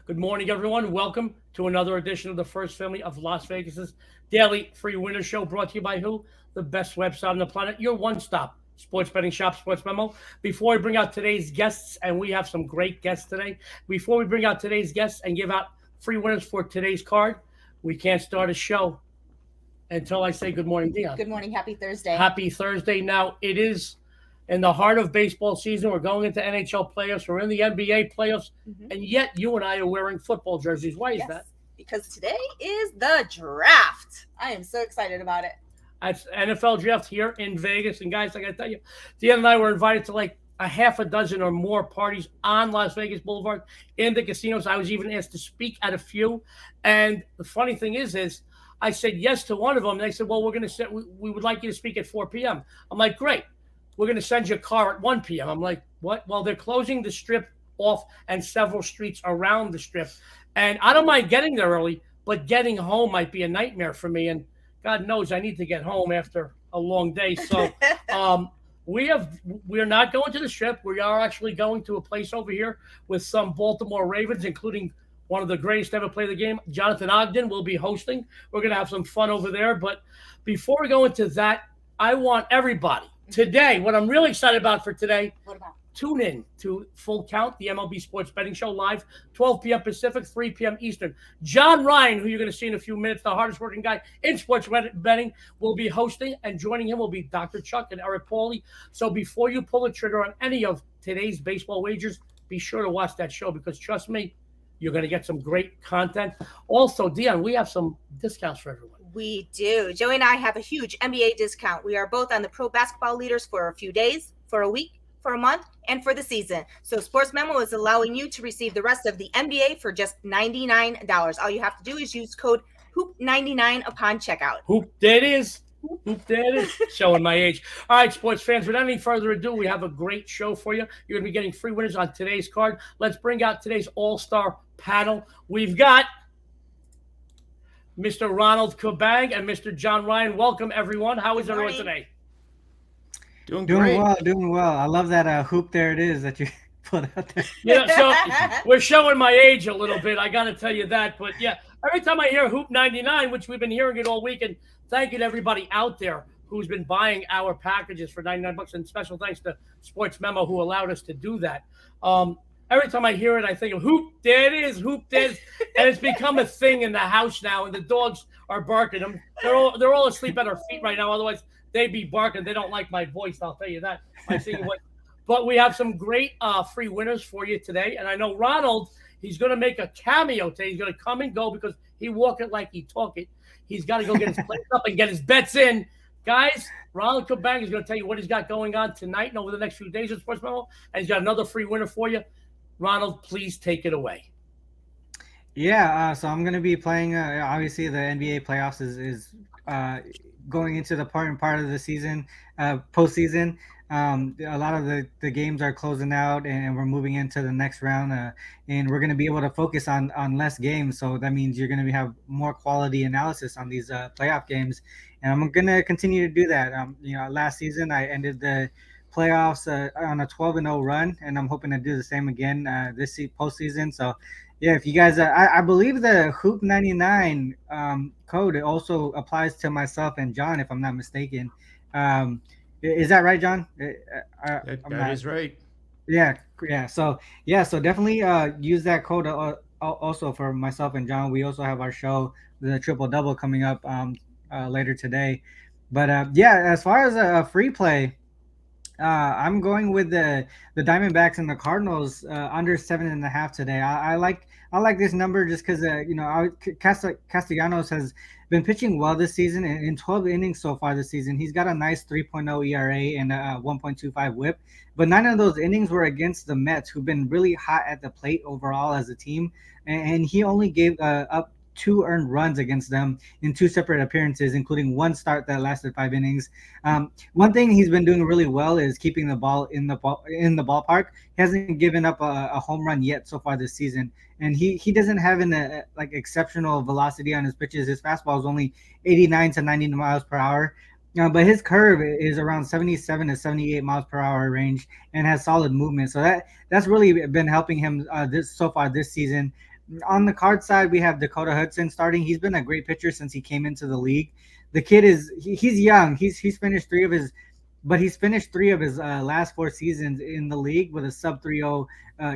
Good morning, everyone. Welcome to another edition of the First Family of Las Vegas's daily free winner show, brought to you by who? The best website on the planet, your one-stop sports betting shop, SportsMemo. Before we bring out today's guests, and we have some great guests today. Before we bring out today's guests and give out free winners for today's card, we can't start a show until I say good morning, Dion. Good morning. Happy Thursday. Happy Thursday. Now, it is in the heart of baseball season. We're going into NHL playoffs. We're in the NBA playoffs. And yet you and I are wearing football jerseys. Why is that? Because today is the draft. I am so excited about it. It's NFL draft here in Vegas. And guys, I got to tell you, Deanna and I were invited to like a half a dozen or more parties on Las Vegas Boulevard in the casinos. I was even asked to speak at a few. And the funny thing is I said yes to one of them. And they said, well, we're going to set, we would like you to speak at 4 p.m. I'm like, great. We're going to send you a car at 1 p.m. I'm like, what? Well, they're closing the strip off and several streets around the strip. And I don't mind getting there early, but getting home might be a nightmare for me. And God knows I need to get home after a long day. So we're not going to the strip. We are actually going to a place over here with some Baltimore Ravens, including one of the greatest ever play the game. Jonathan Ogden will be hosting. We're going to have some fun over there. But before we go into that, I want everybody today, what I'm really excited about for today, tune in to Full Count, the MLB Sports Betting Show, live 12 p.m. Pacific, 3 p.m. Eastern. John Ryan, who you're going to see in a few minutes, the hardest working guy in sports betting, will be hosting, and joining him will be Dr. Chuck and Eric Pauly. So before you pull the trigger on any of today's baseball wagers, be sure to watch that show, because trust me, you're going to get some great content. Also, Dion, we have some discounts for everyone. We do. Joey and I have a huge NBA discount. We are both on the pro basketball leaders for a few days, for a week, for a month, and for the season. So SportsMemo is allowing you to receive the rest of the NBA for just $99. All you have to do is use code HOOP99 upon checkout. Hoop, there it is. Hoop, there it is. Showing my age. All right, sports fans, without any further ado, we have a great show for you. You're going to be getting free winners on today's card. Let's bring out today's all-star panel. We've got Mr. Ronald Cabang and Mr. John Ryan. Welcome, everyone. How is everyone today? Doing well, doing well. I love that hoop. There it is that you put out there. Yeah, so we're showing my age a little bit. I got to tell you that. But yeah, every time I hear Hoop 99, which we've been hearing it all week, and thank you to everybody out there who's been buying our packages for $99. And special thanks to SportsMemo, who allowed us to do that. Every time I hear it, I think of Hoop, there it is, Hoop, there it is. And it's become a thing in the house now, and the dogs are barking. They're all asleep at our feet right now. Otherwise, they'd be barking. They don't like my voice, I'll tell you that. But we have some great free winners for you today. And I know Ronald, he's going to make a cameo today. He's going to come and go because he walk it like he talk it. He's got to go get his plays up and get his bets in. Guys, Ronald Cabang is going to tell you what he's got going on tonight and over the next few days at Sports Memo. And he's got another free winner for you. Ronald, please take it away. Yeah, so I'm going to be playing, obviously the NBA playoffs is going into the part of the season, postseason. A lot of the games are closing out, and we're moving into the next round, and we're going to be able to focus on less games. So that means you're going to have more quality analysis on these playoff games, and I'm going to continue to do that. Last season I ended the playoffs on a 12-0 run, and I'm hoping to do the same again this postseason. So yeah, if you guys I believe the Hoop 99 code also applies to myself and John, if I'm not mistaken. Is that right, John? That is right. Yeah. So definitely use that code also for myself and John. We also have our show, the Triple Double, coming up later today. But as far as a free play, I'm going with the Diamondbacks and the Cardinals under 7.5 today. I like this number just because Castellanos has been pitching well this season. In 12 innings so far this season, he's got a nice 3.0 ERA and a 1.25 WHIP. But 9 of those innings were against the Mets, who've been really hot at the plate overall as a team, and he only gave up 2 earned runs against them in 2 separate appearances, including 1 start that lasted 5 innings. One thing he's been doing really well is keeping the ball in the ballpark. He hasn't given up a home run yet so far this season, and he doesn't have an exceptional velocity on his pitches. His fastball is only 89 to 90 miles per hour. But his curve is around 77 to 78 miles per hour range and has solid movement. So that's really been helping him this season. On the card side, we have Dakota Hudson starting. He's been a great pitcher since he came into the league. The kid he's young. He's finished three of his last 4 seasons in the league with a sub 3.0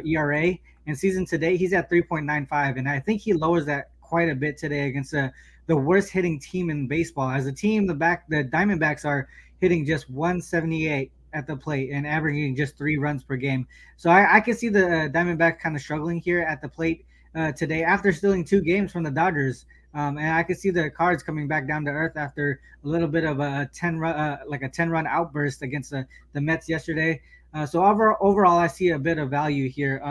ERA. And season today, he's at 3.95, and I think he lowers that quite a bit today against the worst hitting team in baseball. As a team, the Diamondbacks are hitting just 178 at the plate and averaging just 3 runs per game. So I can see the Diamondbacks kind of struggling here at the plate today after stealing 2 games from the Dodgers. And I can see the Cards coming back down to earth after a little bit of a 10-run outburst against the Mets yesterday. So overall, I see a bit of value here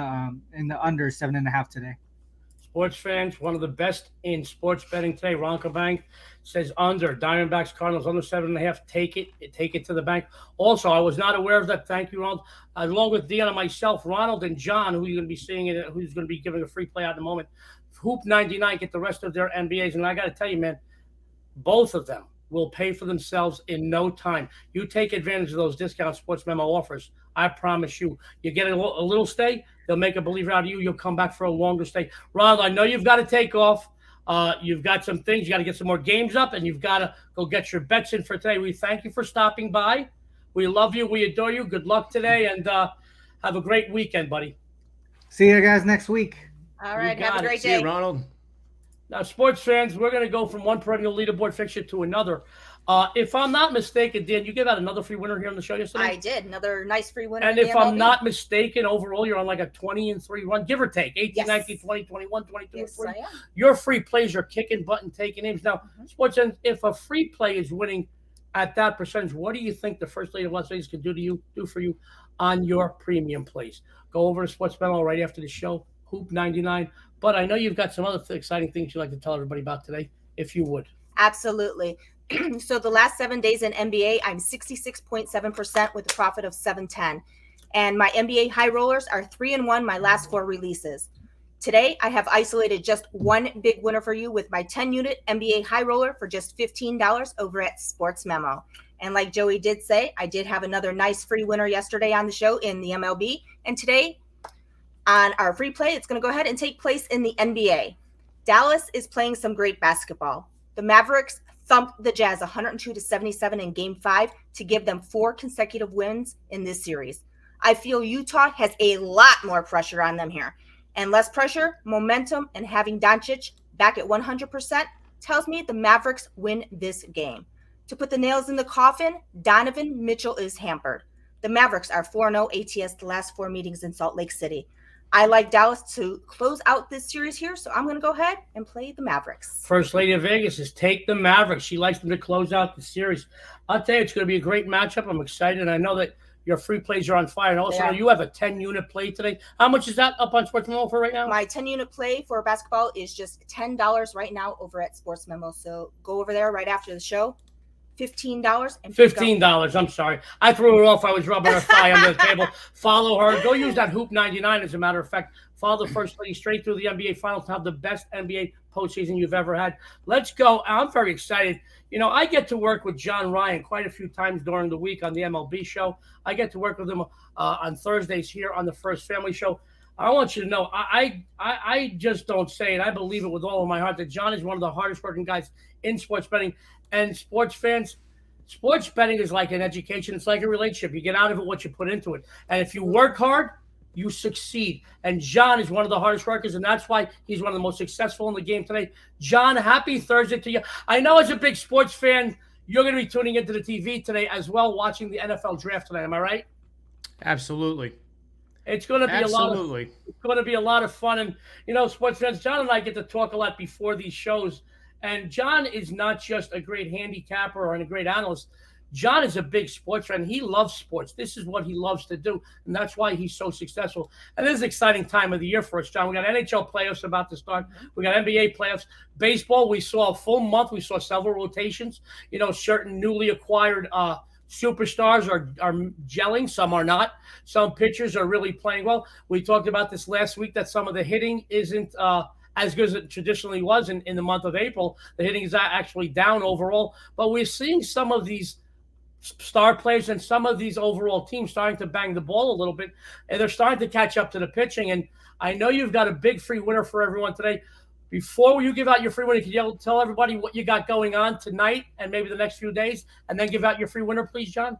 in the under 7.5 today. Sports fans, one of the best in sports betting today, Ron Cabang, says under. Diamondbacks, Cardinals, under 7.5. Take it to the bank. Also, I was not aware of that. Thank you, Ronald. Along with Dionne and myself, Ronald and John, who you're going to be seeing, who's going to be giving a free play out in a moment. Hoop 99 get the rest of their NBAs. And I got to tell you, man, both of them will pay for themselves in no time. You take advantage of those discount SportsMemo offers. I promise you. You get a little stay, they'll make a believer out of you. You'll come back for a longer stay. Ronald, I know you've got to take off. You've got some things. You got to get some more games up, and you've got to go get your bets in for today. We thank you for stopping by. We love you. We adore you. Good luck today, and have a great weekend, buddy. See you guys next week. All right. Have a great day. See you, Ronald. Now, sports fans, we're going to go from one perennial leaderboard fixture to another. If I'm not mistaken, Dan, you gave out another free winner here on the show yesterday? I did. Another nice free winner. And if I'm not mistaken, overall, you're on like a 20-3 run, give or take, 18, yes. 19, 20, 21, 22, yes, 3. Your free plays are kicking butt and taking names. Now, sports fans, if a free play is winning at that percentage, what do you think the First Lady of Las Vegas can do for you on your premium plays? Go over to SportsMemo right after the show, Hoop 99. But I know you've got some other exciting things you'd like to tell everybody about today, if you would. Absolutely. So the last 7 days in NBA, I'm 66.7% with a profit of 710. And my NBA high rollers are 3-1 my last 4 releases. Today, I have isolated just one big winner for you with my 10-unit NBA high roller for just $15 over at SportsMemo. And like Joey did say, I did have another nice free winner yesterday on the show in the MLB. And today, on our free play, it's going to go ahead and take place in the NBA. Dallas is playing some great basketball. The Mavericks thumped the Jazz 102-77 in Game 5 to give them 4 consecutive wins in this series. I feel Utah has a lot more pressure on them here. And less pressure, momentum, and having Doncic back at 100% tells me the Mavericks win this game. To put the nails in the coffin, Donovan Mitchell is hampered. The Mavericks are 4-0 ATS the last 4 meetings in Salt Lake City. I like Dallas to close out this series here, so I'm going to go ahead and play the Mavericks. First Lady of Vegas is take the Mavericks. She likes them to close out the series. I'll tell you, it's going to be a great matchup. I'm excited. I know that your free plays are on fire. And also, you have a 10-unit play today. How much is that up on SportsMemo for right now? My 10-unit play for basketball is just $10 right now over at SportsMemo. So go over there right after the show. $15 and $15. I'm sorry. I threw it off. I was rubbing her thigh under the table. Follow her. Go use that Hoop 99, as a matter of fact. Follow the First Lady straight through the NBA Finals to have the best NBA postseason you've ever had. Let's go. I'm very excited. You know, I get to work with John Ryan quite a few times during the week on the MLB show. I get to work with him on Thursdays here on the First Family Show. I want you to know, I just don't say it. I believe it with all of my heart that John is one of the hardest working guys in sports betting. And sports fans, sports betting is like an education. It's like a relationship. You get out of it what you put into it. And if you work hard, you succeed. And John is one of the hardest workers, and that's why he's one of the most successful in the game today. John, happy Thursday to you. I know as a big sports fan, you're going to be tuning into the TV today as well, watching the NFL draft tonight. Am I right? Absolutely. It's going to be it's going to be a lot of fun. And, you know, sports fans, John and I get to talk a lot before these shows. And John is not just a great handicapper or a great analyst. John is a big sports fan. He loves sports. This is what he loves to do, and that's why he's so successful. And this is an exciting time of the year for us, John. We got NHL playoffs about to start. We got NBA playoffs. Baseball, we saw a full month. We saw several rotations. You know, certain newly acquired superstars are gelling. Some are not. Some pitchers are really playing well. We talked about this last week that some of the hitting isn't as good as it traditionally was in the month of April. The hitting is actually down overall. But we're seeing some of these star players and some of these overall teams starting to bang the ball a little bit, and they're starting to catch up to the pitching. And I know you've got a big free winner for everyone today. Before you give out your free winner, can you tell everybody what you got going on tonight and maybe the next few days, and then give out your free winner, please, John?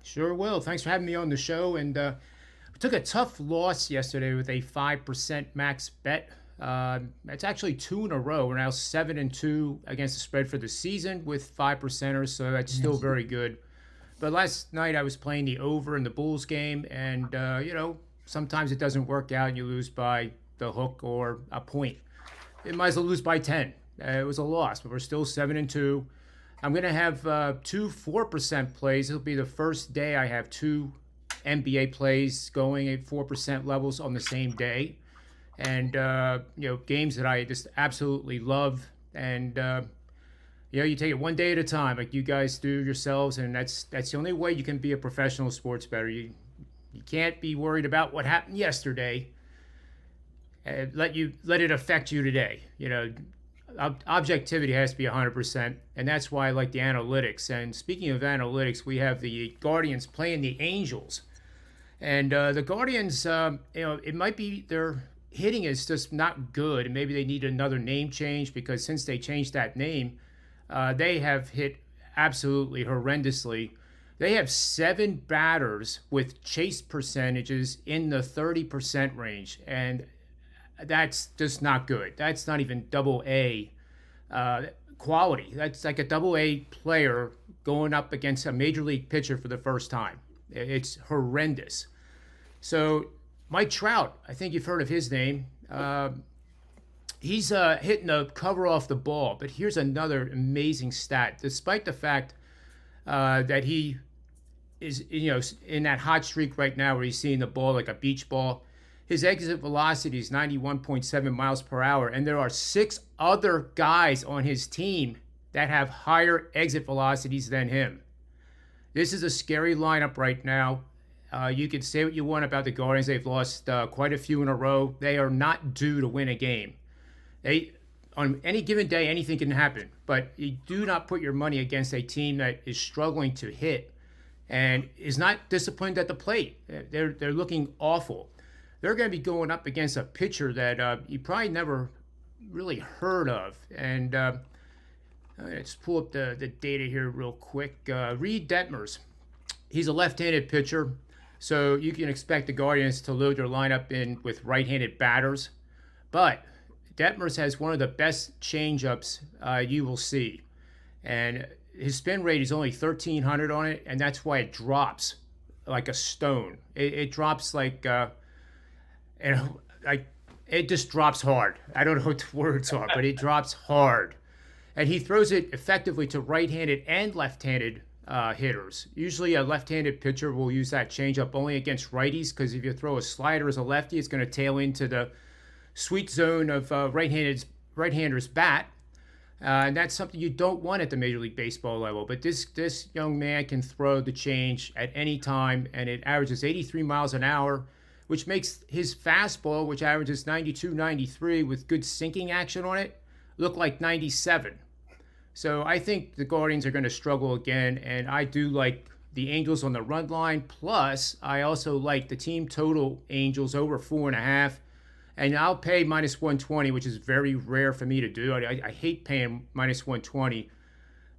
Sure will. Thanks for having me on the show. And we took a tough loss yesterday with a 5% max bet. It's actually 2 in a row. We're now 7-2 against the spread for the season with 5%ers, so that's still very good. But last night I was playing the over in the Bulls game, and sometimes it doesn't work out and you lose by the hook or a point. It might as well lose by 10. It was a loss, but we're still 7-2. I'm going to have 2 4% plays. It'll be the first day I have 2 NBA plays going at 4% levels on the same day. And, games that I just absolutely love. And, you take it one day at a time like you guys do yourselves. And that's the only way you can be a professional sports bettor. You can't be worried about what happened yesterday. Let it affect you today. Objectivity has to be 100%, and that's why I like the analytics. And speaking of analytics, we have the Guardians playing the Angels, and the Guardians, it might be their hitting is just not good, and maybe they need another name change, because since they changed that name, they have hit absolutely horrendously. They have 7 batters with chase percentages in the 30% range, and that's just not good. That's not even double-A quality. That's like a double-A player going up against a major league pitcher for the first time. It's horrendous. So Mike Trout, I think you've heard of his name. He's hitting the cover off the ball. But here's another amazing stat. Despite the fact that he is in that hot streak right now where he's seeing the ball like a beach ball, his exit velocity is 91.7 miles per hour, and there are 6 other guys on his team that have higher exit velocities than him. This is a scary lineup right now. You can say what you want about the Guardians. They've lost quite a few in a row. They are not due to win a game. On any given day, anything can happen, but you do not put your money against a team that is struggling to hit and is not disciplined at the plate. They're looking awful. They're going to be going up against a pitcher that you probably never really heard of. And let's pull up the data here real quick. Reed Detmers, he's a left-handed pitcher, so you can expect the Guardians to load their lineup in with right-handed batters. But Detmers has one of the best changeups you will see. And his spin rate is only 1,300 on it, and that's why it drops like a stone. It drops like... it just drops hard. I don't know what the words are, but it drops hard. And he throws it effectively to right-handed and left-handed hitters. Usually a left-handed pitcher will use that changeup only against righties, because if you throw a slider as a lefty, it's going to tail into the sweet zone of right-hander's bat. And that's something you don't want at the Major League Baseball level. But this young man can throw the change at any time, and it averages 83 miles an hour, which makes his fastball, which averages 92, 93 with good sinking action on it, look like 97. So I think the Guardians are going to struggle again, and I do like the Angels on the run line. Plus, I also like the team total Angels over 4.5. And I'll pay minus 120, which is very rare for me to do. I hate paying minus 120.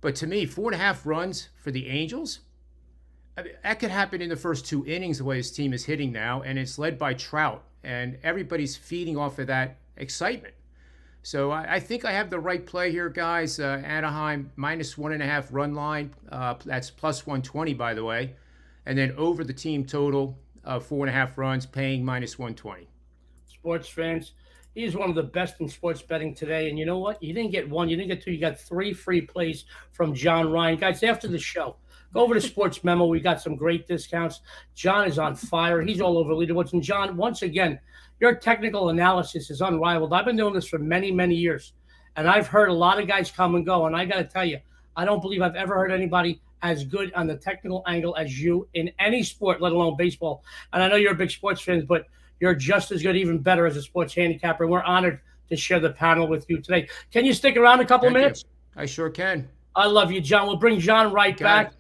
But to me, 4.5 runs for the Angels, that could happen in the first 2 innings the way his team is hitting now, and it's led by Trout, and everybody's feeding off of that excitement. So I think I have the right play here, guys. Anaheim, minus 1.5 run line. That's plus 120, by the way. And then over the team total of 4.5 runs, paying minus 120. Sports fans, he's one of the best in sports betting today. And you know what? You didn't get 1, you didn't get 2, you got 3 free plays from John Ryan. Guys, after the show, go over to Sports Memo. We got some great discounts. John is on fire. He's all over leaderboards. And John, once again, your technical analysis is unrivaled. I've been doing this for many, many years, and I've heard a lot of guys come and go. And I got to tell you, I don't believe I've ever heard anybody as good on the technical angle as you in any sport, let alone baseball. And I know you're a big sports fan, but you're just as good, even better as a sports handicapper. We're honored to share the panel with you today. Can you stick around a couple minutes? I sure can. I love you, John. We'll bring John right back.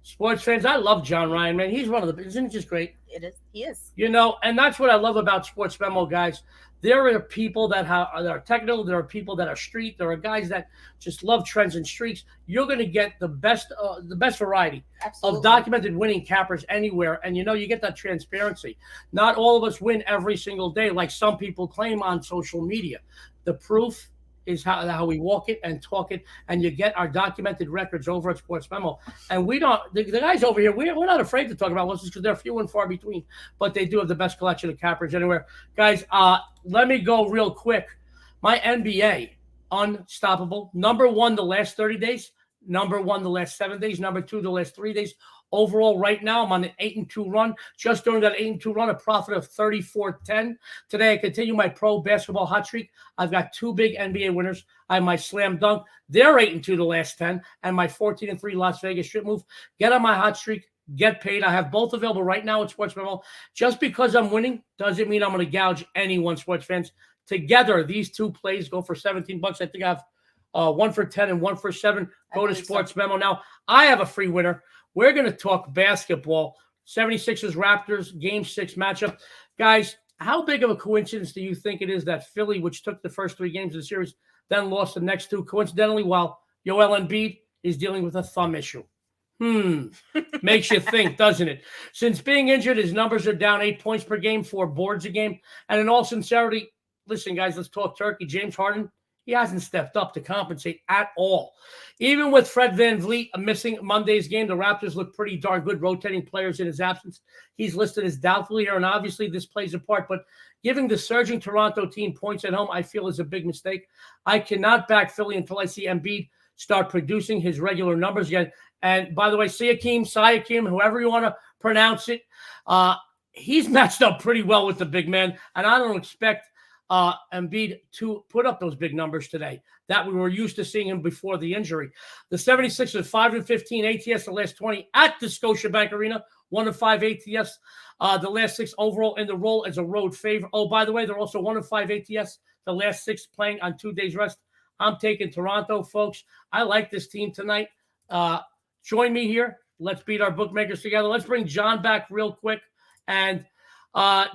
Sports fans, I love John Ryan, man. He's one of the, isn't he just great? It is. He is. You know, and that's what I love about Sports Memo, guys. There are people that are technical. There are people that are street. There are guys that just love trends and streaks. You're going to get the best variety Absolutely. of documented winning cappers anywhere. And, you know, you get that transparency. Not all of us win every single day like some people claim on social media. The proof is how we walk it and talk it, and you get our documented records over at Sports Memo. And we don't, the guys over here, we're not afraid to talk about losses because they're few and far between, but they do have the best collection of cappers anywhere. Guys, let me go real quick. My NBA, unstoppable. Number one the last 30 days, number one the last 7 days, number two the last 3 days. Overall, right now, I'm on an 8-2 run. Just during that 8-2 run, a profit of 34.10. Today, I continue my pro basketball hot streak. I've got two big NBA winners. I have my slam dunk. They're 8-2 the last 10. And my 14-3 Las Vegas strip move. Get on my hot streak. Get paid. I have both available right now at Sports Memo. Just because I'm winning doesn't mean I'm going to gouge anyone, sports fans. Together, these two plays go for $17. I think I have one for 10 and one for 7. Go to Sports Memo now. I have a free winner. We're going to talk basketball. 76ers Raptors Game 6 matchup. Guys, how big of a coincidence do you think it is that Philly, which took the first 3 games of the series, then lost the next 2, coincidentally, while Joel Embiid is dealing with a thumb issue? Makes you think, doesn't it? Since being injured, his numbers are down 8 points per game, 4 boards a game. And in all sincerity, listen, guys, let's talk turkey. James Harden, he hasn't stepped up to compensate at all. Even with Fred VanVleet missing Monday's game, the Raptors look pretty darn good rotating players in his absence. He's listed as doubtful here, and obviously this plays a part. But giving the surging Toronto team points at home, I feel, is a big mistake. I cannot back Philly until I see Embiid start producing his regular numbers again. And by the way, Siakam, whoever you want to pronounce it, he's matched up pretty well with the big man, and I don't expect Embiid to put up those big numbers today that we were used to seeing him before the injury. The 76ers 5-15 ATS the last 20 at the Scotiabank Arena, 1-5 ATS the last 6 overall in the role as a road favorite. Oh, by the way, they're also 1-5 ATS the last 6 playing on 2 days rest. I'm taking Toronto, folks. I like this team tonight. Join me here. Let's beat our bookmakers together. Let's bring John back real quick. And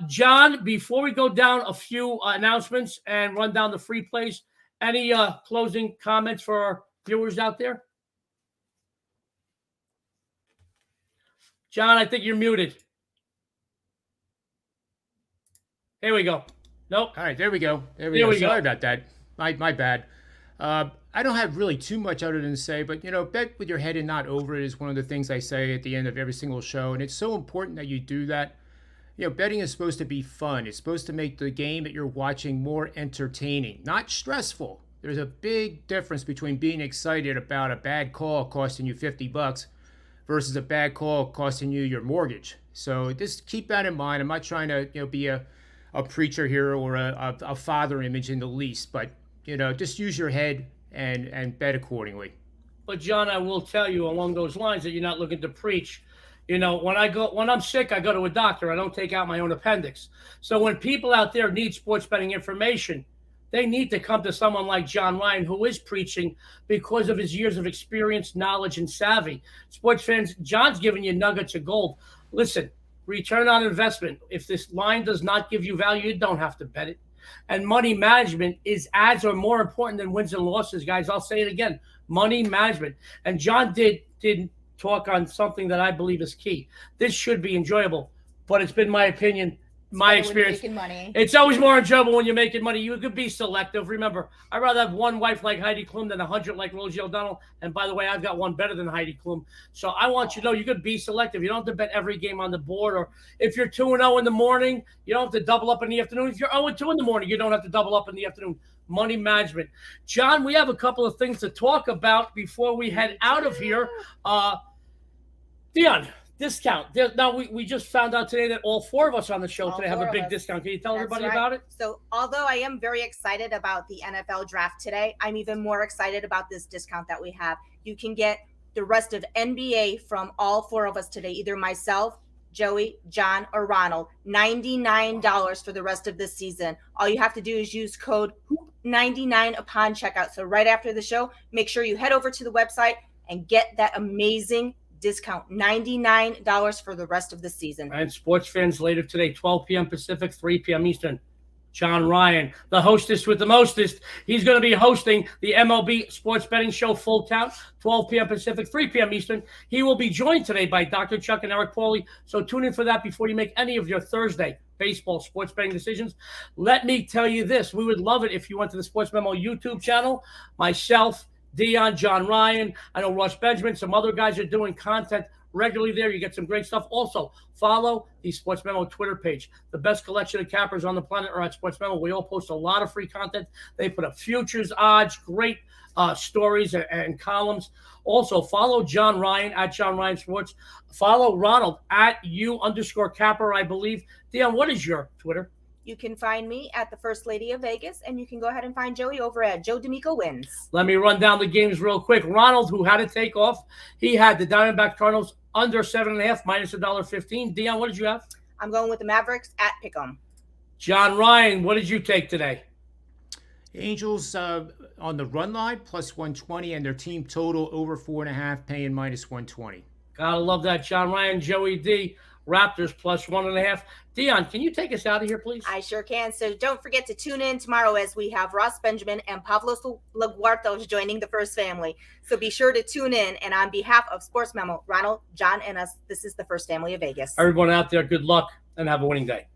John, before we go down a few announcements and run down the free plays, any closing comments for our viewers out there? John, I think you're muted. Here we go. Nope. All right, there we go. Sorry about that. My bad. I don't have really too much other than to say, but, you know, bet with your head and not over it is one of the things I say at the end of every single show, and it's so important that you do that. You know, betting is supposed to be fun. It's supposed to make the game that you're watching more entertaining, not stressful. There's a big difference between being excited about a bad call costing you $50 versus a bad call costing you your mortgage. So just keep that in mind. I'm not trying to, you know, be a preacher here or a father image in the least, but, you know, just use your head and bet accordingly. But John, I will tell you along those lines that you're not looking to preach. You know, when I'm sick, I go to a doctor. I don't take out my own appendix. So when people out there need sports betting information, they need to come to someone like John Ryan, who is preaching because of his years of experience, knowledge, and savvy. Sports fans, John's giving you nuggets of gold. Listen, return on investment. If this line does not give you value, you don't have to bet it. And money management is as or more important than wins and losses, guys. I'll say it again. Money management. And John did talk on something that I believe is key. This should be enjoyable, but it's been my opinion, my experience. It's always more enjoyable when you're making money. You could be selective. Remember, I'd rather have one wife like Heidi Klum than 100 like Rosie O'Donnell. And by the way, I've got one better than Heidi Klum. So I want you to know you could be selective. You don't have to bet every game on the board. Or if you're 2-0 in the morning, you don't have to double up in the afternoon. If you're 0-2 in the morning, you don't have to double up in the afternoon. Money management. John, we have a couple of things to talk about before we head out of here. Dionne, discount. Now, we just found out today that all 4 of us on the show today have a big discount. Can you tell everybody about it? So although I am very excited about the NFL draft today, I'm even more excited about this discount that we have. You can get the rest of NBA from all 4 of us today, either myself, Joey, John, or Ronald. $99 for the rest of this season. All you have to do is use code HOOP99 upon checkout. So right after the show, make sure you head over to the website and get that amazing discount, $99 for the rest of the season. And sports fans later today, 12 p.m. Pacific, 3 p.m. Eastern. John Ryan, the hostess with the mostest. He's going to be hosting the MLB Sports Betting Show Full Count, 12 p.m. Pacific, 3 p.m. Eastern. He will be joined today by Dr. Chuck and Eric Pauly. So tune in for that before you make any of your Thursday baseball sports betting decisions. Let me tell you this. We would love it if you went to the Sports Memo YouTube channel. Myself, Dionne, John Ryan, I know Russ Benjamin, some other guys are doing content regularly there. You get some great stuff. Also, follow the Sports Memo Twitter page. The best collection of cappers on the planet are at Sports Memo. We all post a lot of free content. They put up futures, odds, great stories and columns. Also, follow John Ryan at John Ryan Sports. Follow Ronald at @U_capper, I believe. Dionne, what is your Twitter? You can find me at the First Lady of Vegas, and you can go ahead and find Joey over at Joe D'Amico Wins. Let me run down the games real quick. Ronald, who had a takeoff, he had the Diamondbacks Cardinals under 7.5, minus $1.15. Dionne, what did you have? I'm going with the Mavericks at Pick'em. John Ryan, what did you take today? Angels on the run line plus 120, and their team total over 4.5, paying minus 120. Gotta love that, John Ryan. Joey D, Raptors plus 1.5. Dionne, can you take us out of here, please? I sure can. So don't forget to tune in tomorrow as we have Ross Benjamin and Pavlos Laguartos joining the First Family. So be sure to tune in. And on behalf of Sports Memo, Ronald, John, and us, this is the First Family of Vegas. Everyone out there, good luck and have a winning day.